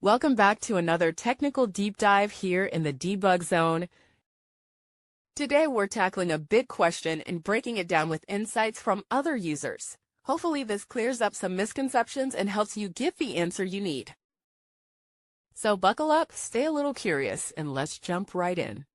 Welcome back to another technical deep dive here in the debug zone. Today we're tackling a big question and breaking it down with insights from other users. Hopefully this clears up some misconceptions and helps you get the answer you need. So buckle up, stay a little curious, and let's jump right in.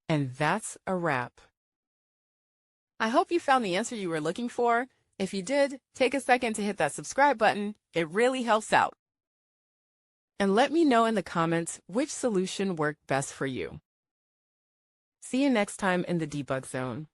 And that's a wrap. I hope you found the answer you were looking for. If you did, take a second to hit that subscribe button. It really helps out. And let me know in the comments which solution worked best for you. See you next time in the debug zone.